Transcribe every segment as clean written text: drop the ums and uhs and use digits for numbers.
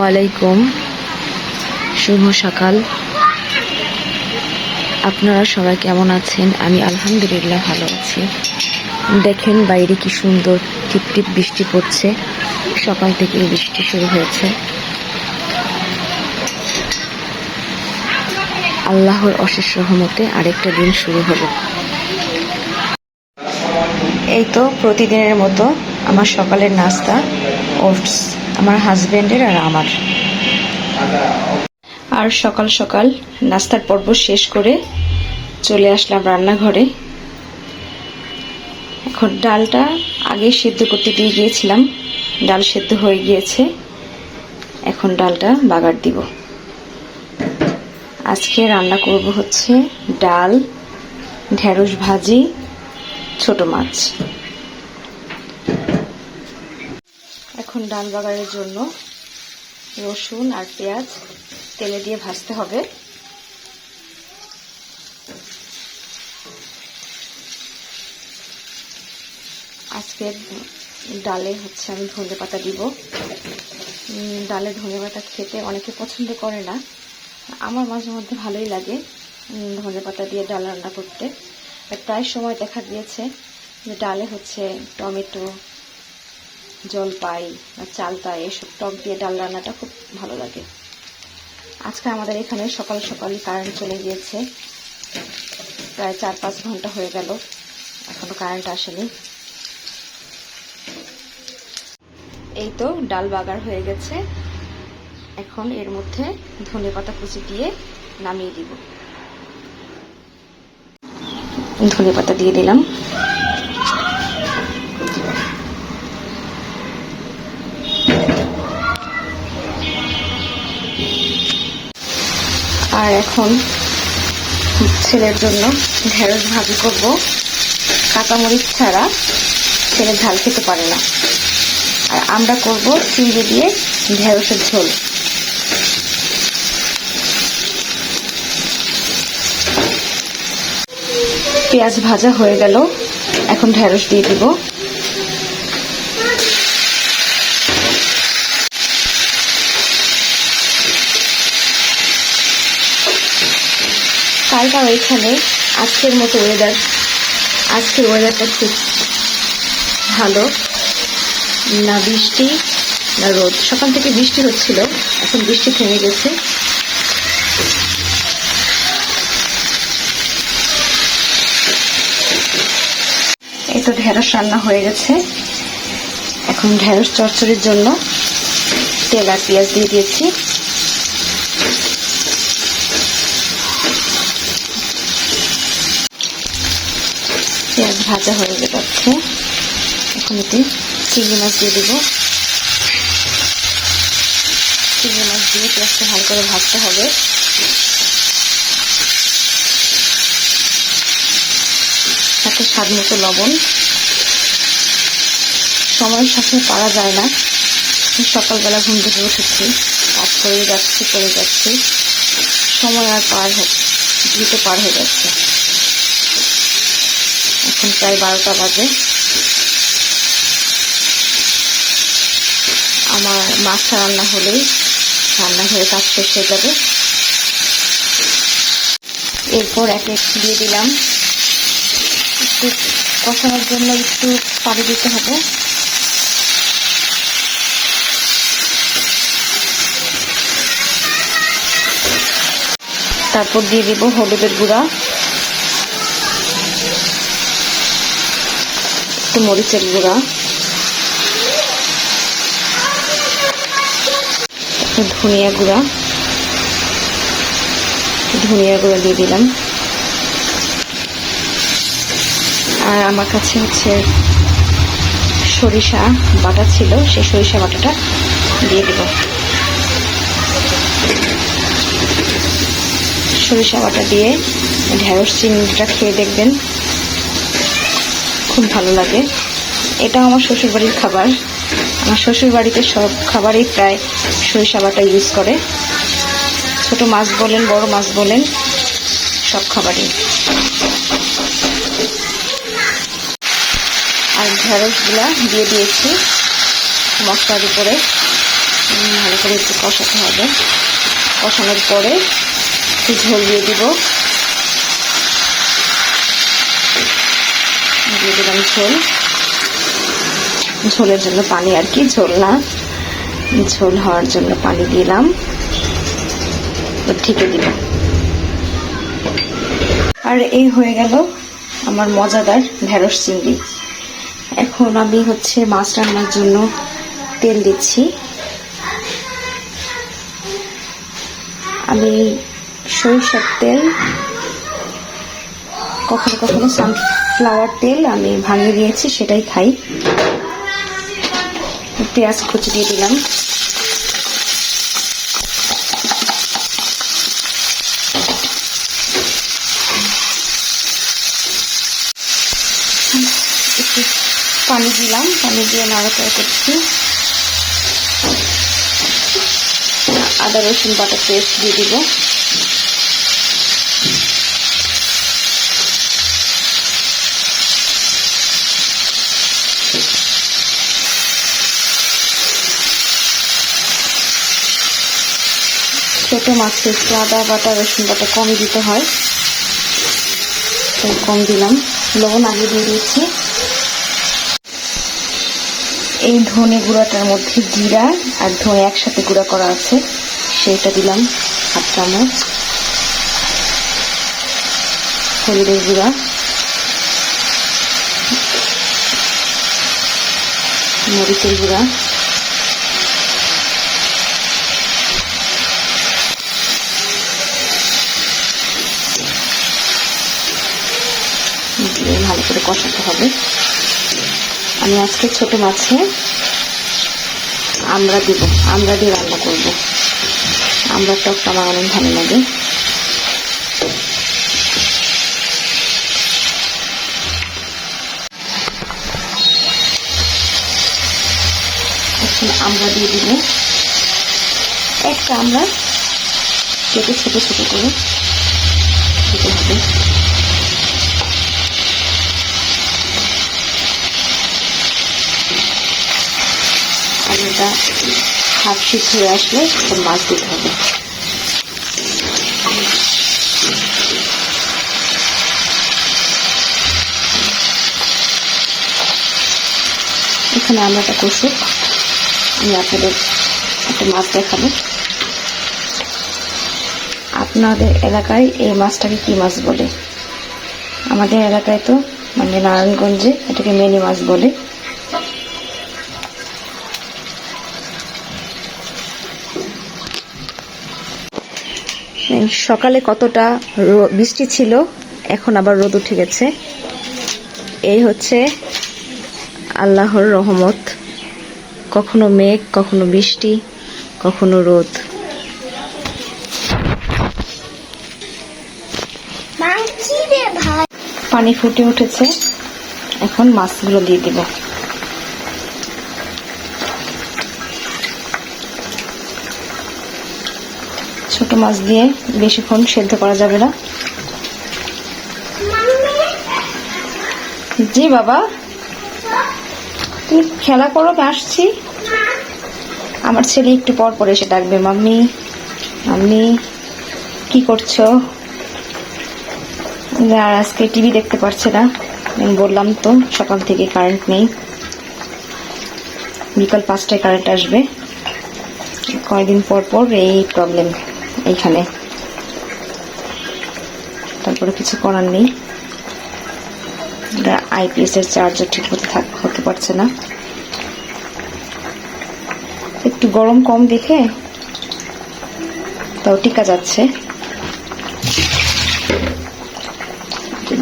আলাইকুম, শুভ সকাল। আপনারা সবাই কেমন আছেন? আমি আলহামদুলিল্লাহ ভালো আছি। দেখেন বাইরে কি সুন্দর টিপটিপ বৃষ্টি পড়ছে। সকাল থেকে বৃষ্টি শুরু হয়েছে। আল্লাহর অশেষ রহমতে আরেকটা দিন শুরু হলো। এই তো প্রতিদিনের মতো আমার সকালের নাস্তা ওটস, আমার হাজবেন্ডের আর আমার। আর সকাল সকাল নাস্তার পর্ব শেষ করে চলে আসলাম রান্নাঘরে। এখন ডালটা আগে সেদ্ধ করতে দিয়ে গিয়েছিলাম, ডাল সেদ্ধ হয়ে গিয়েছে। এখন ডালটা বাগার দিব। আজকে রান্না করব হচ্ছে ডাল, ঢেঁড়স ভাজি, ছোট মাছ। এখন ডাল বাগারের জন্য রসুন আর পেঁয়াজ তেলে দিয়ে ভাজতে হবে। আজকে ডালে হচ্ছে আমি ধনে পাতা দিব। ডালে ধনে পাতা খেতে অনেকে পছন্দ করে না, আমার মাঝে মধ্যে ভালোই লাগে ধনে পাতা দিয়ে ডাল রান্না করতে। প্রায় সময় দেখা গিয়েছে যে ডালে হচ্ছে টমেটো, জলপাই বা চালতা এসব টক দিয়ে ডাল রান্নাটা খুব ভালো লাগে। আজকে আমাদের এখানে সকাল সকাল কারেন্ট চলে গিয়েছে, প্রায় 4-5 ঘন্টা হয়ে গেল, এখনো কারেন্ট আসেনি। এই তো ডাল বাগার হয়ে গেছে। এখন এর মধ্যে ধনে পাতা কুচি দিয়ে নামিয়ে দিব। ধনে পাতা দিয়ে দিলাম। আর এখন ছেলের জন্য ঢেঁড়স ভাজি করব। কাঁচামরিচ ছাড়া ছেলে ঝাল খেতে পারে না। আর আমরা করব চিংড়ি দিয়ে ঢেঁড়সের ঝোল। পেঁয়াজ ভাজা হয়ে গেল, এখন ঢেঁড়স দিয়ে দিব। কালটা ওইখানে আজকের মতো ওয়েদার, আজকের ওয়েদারটা খুব ভালো, না বৃষ্টি না রোদ। সকাল থেকে বৃষ্টি হচ্ছিল, এখন বৃষ্টি থেমে গেছে। এই তো ঢেঁড়স রান্না হয়ে গেছে। এখন ঢেঁড়স চচ্চড়ির জন্য তেল আর পেঁয়াজ দিয়ে দিয়েছি। পেঁয়াজ ভাজা হয়ে যাচ্ছে, এখন এতে চিংড়ি মাছ দিয়ে দেবো। চিংড়ি মাছ দিয়ে পেঁয়াজটা ভালো করে ভাজতে হবে। সাথে স্বাদ মতো লবণ। সময়ের সাথে পারা যায় না, সকালবেলা ঘুম থেকে উঠেছি, কাজ করে যাচ্ছি, সময় আর দ্রুত পার হয়ে যাচ্ছে। এখন প্রায় 12টা বাজে। আমার মাছটা রান্না হলেই রান্নাঘরে কাজ শেষ হয়ে যাবে। এরপর একে দিয়ে দিলাম, একটু কষানোর জন্য একটু পানি দিতে হবে। তারপর দিয়ে দিব হলুদের গুঁড়া, একটু মরিচের গুঁড়া, একটু ধনিয়া গুঁড়া দিয়ে দিলাম। আর আমার কাছে হচ্ছে সরিষা বাটা ছিল, সেই সরিষা বাটাটা দিয়ে দিব। সরিষা বাটা দিয়ে ঢেঁড়স চিংড়িটা খেয়ে দেখবেন, খুব ভালো লাগে। এটা আমার শ্বশুরবাড়ির খাবার। আমার শ্বশুরবাড়িতে সব খাবারই প্রায় সরিষা বাটা ইউজ করে। ছোট মাছ বলেন, বড় মাছ বলেন, সব খাবারই। আর ঢেঁড়সগুলা দিয়ে দিয়েছি মশলার উপরে। ভালো করে একটু কষাতে হবে। কষানোর পরে একটু ঝোল দিয়ে দিব। দিয়ে দিলাম ঝোল। ঝোলের জন্য পানি আর কি, ঝোল না, ঝোল হওয়ার জন্য পানি দিলাম। ঢেকে দিব। আর এই হয়ে গেল আমার মজাদার ঢেঁড়স চিংড়ি। এখন আমি মাছ রান্নার জন্য তেল দিচ্ছি। আমি সরিষার তেল, কখনো কখনো সানফ্লাওয়ার তেল আমি ভাঙিয়ে দিয়েছি, সেটাই খাই। পেঁয়াজ কুচি দিয়ে দিলাম। একটু পানি দিলাম, পানি দিয়ে নাড়াচাড়া করছি। আদা রসুন বাটা পেস্ট দিয়ে দিব। ছোট মাছে একটু আদা বাটা রসুন বাটা কম দিতে হয়, তাই কম দিলাম। লবণ আগে দিয়ে দিয়েছি। এই ধনে গুঁড়াটার মধ্যে জিরা আর ধনে একসাথে গুঁড়া করা আছে, সেইটা দিলাম 1/2 চামচ। হলুদের গুঁড়া, মরিচের গুঁড়া, ভালো করে কষাতে হবে। আমি আজকে ছোট মাছে আমড়া দিব, আমড়া দিয়ে রান্না করব। আমড়া টকটা আমার অনেক ভালো লাগে। এখন আমড়া দিয়ে দিব। একটা আমড়া কেটে ছোট ছোট করে দিতে হবে। আমড়াটা হাফ সিদ্ধ হয়ে আসলে তখন মাছ দিতে হবে। এখানে আমড়াটা কষুক, আমি আপনাদের একটা মাছ দেখাবো। আপনাদের এলাকায় এই মাছটাকে কি মাছ বলে? আমাদের এলাকায় তো নারায়ণগঞ্জে এটাকে মেনি মাছ বলে। সকালে কতটা বৃষ্টি ছিল, এখন আবার রোদ উঠে গেছে। এই আল্লাহর রহমত। কখনো মেঘ, কখনো বৃষ্টি, কখনো রোদ। পানি ফুটে উঠেছে, এখন মাছগুলো দিয়ে দিব। ছোট মাছ দিয়ে বেশিক্ষণ সেদ্ধ করা যাবে না। জি বাবা, তুমি খেলা করো, আসছি। আমার ছেলে একটু পর পর এসে ডাকবে, মাম্মি মাম্মি কি করছো? আর আজকে টিভি দেখতে পারছে না, বললাম তো সকাল থেকে কারেন্ট নেই। বিকাল 5টায় কারেন্ট আসবে। কয়েকদিন পর পর এই প্রবলেম এইখানে, তারপরে কিছু করার নেই। আইপিএস এর চার্জও ঠিক মতো হতে পারছে না। একটু গরম কম দেখে তাও টিকা যাচ্ছে।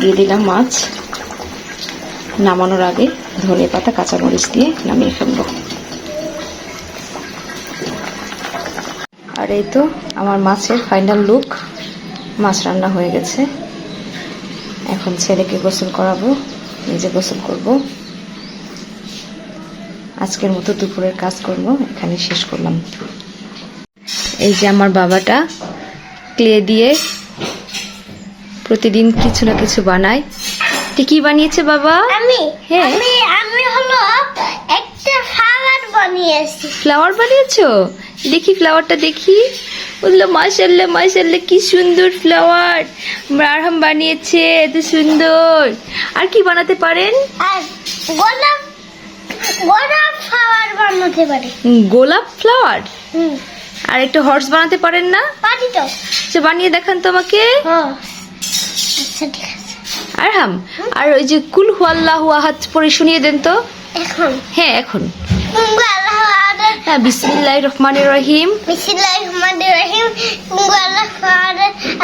দিয়ে দিলাম মাছ। নামানোর আগে ধনেপাতা কাঁচামরিচ দিয়ে নামিয়ে ফেলবো। আর এই তো আমার মাছের ফাইনাল লুক। মাছ রান্না হয়ে গেছে। এখন ছেলেকে গোসল করাবো, নিজে গোসল করব। আজকের মতো দুপুরের কাজকর্ম এখানে শেষ করলাম। এই যে আমার বাবাটা ক্লে দিয়ে প্রতিদিন কিছু না কিছু বানায়। কি বানিয়েছে বাবা? আমি হ্যাঁ, আমি হলো একটা সালাড বানিয়েছি। ফ্লাওয়ার বানিয়েছো? দেখি ফ্লাওয়ারটা দেখি। বললো মাশাআল্লাহ মাশাআল্লাহ, কি সুন্দর ফ্লাওয়ার আরহাম বানিয়েছে, এত সুন্দর। আর কি বানাতে পারেন? আর গোলাপ গোলাপ ফ্লাওয়ার বানাতে পারি। গোলাপ ফ্লাওয়ার। হুম, আর একটা হর্স বানাতে পারেন না? পারি তো। আচ্ছা বানিয়ে দেখান তো আমাকে। হ্যাঁ, আচ্ছা ঠিক আছে। আরহাম, আর ওই যে কুল হুয়াল্লাহু আহাদ পড়ে শুনিয়ে দেন তো। এখন হ্যাঁ এখন। আল্লাহ হ্যাঁ, বিসমিল্লাহির রহমানির রহিম। বিসমিল্লাহির রহমানির রহিম। আল্লাহ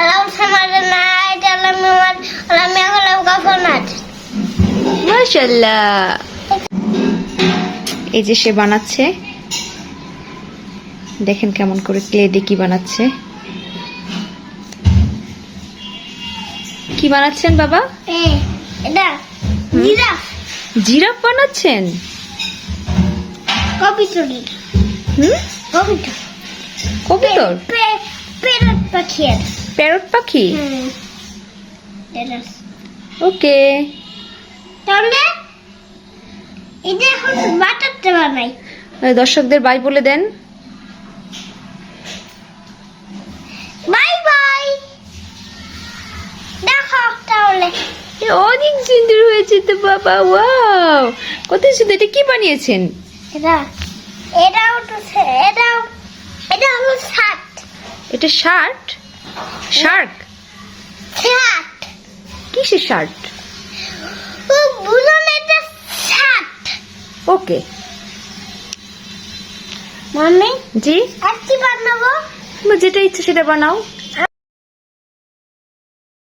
আল্লাহু সামাদের নাইট আল্লাহ মুহাম্মদ আল্লাহ মেঘলা গাফনাত। মাশাআল্লাহ। এই যে সে বানাচ্ছে, দেখেন কেমন করে ক্লে দিয়ে কি বানাচ্ছে। কি বানাচ্ছেন বাবা? এটা জিরাফ। জিরাফ বানাচ্ছেন? কবিতর। হুম, কবিতর। কবুতর? প্যারট পাখি। প্যারট পাখি। হুম, এটা ওকে। তাহলে এটা এখন বাটারটা বানাই। দর্শকদের বাই বলে দেন। Bye bye. দেখো তাহলে অনেক সুন্দর হয়েছে তো বাবা, ওয়াও কত সুন্দর। এটা কি বানিয়েছেন? এটা এটাও তো এটাও এটা হলো শার্ট। এটা শার্ট? শার্ক? শার্ট কিসের শার্ট? ও বুঝুন, এটা শার্ট। ওকে। মাম্মি জি, আর কি বানাবো? যেটা ইচ্ছে সেটা বানাও।